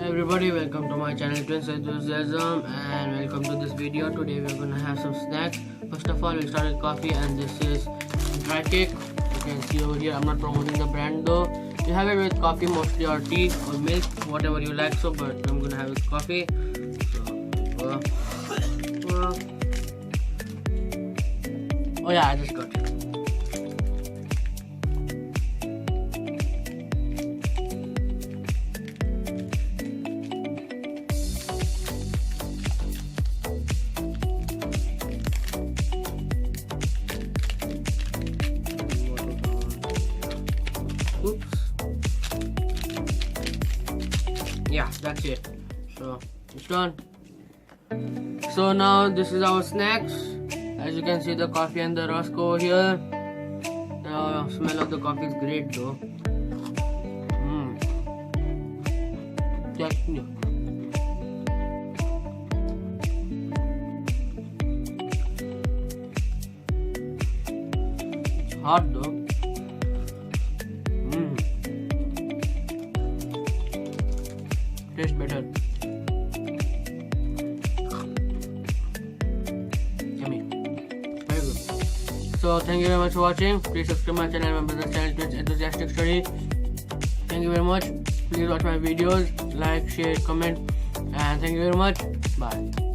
Everybody, welcome to my channel Twins Enthusiasm and welcome to this video. Today we are gonna have some snacks. First of all, we'll start with coffee, and this is dry cake. You can see over here. I'm not promoting the brand though. You have it with coffee mostly, or tea or milk, whatever you like. So, but I'm gonna have it with coffee. Oh yeah, I just got it. Oops. Yeah, that's it. So it's done. So now this is our snacks. As you can see, the coffee and the rusk over here. The smell of the coffee is great though. Yeah. It's hot though. Tastes better. Yummy. Very good. So thank you very much for watching. Please subscribe my channel and remember the channel Twins Enthusiastic Study. Thank you very much. Please watch my videos, like, share, comment, and thank you very much. Bye.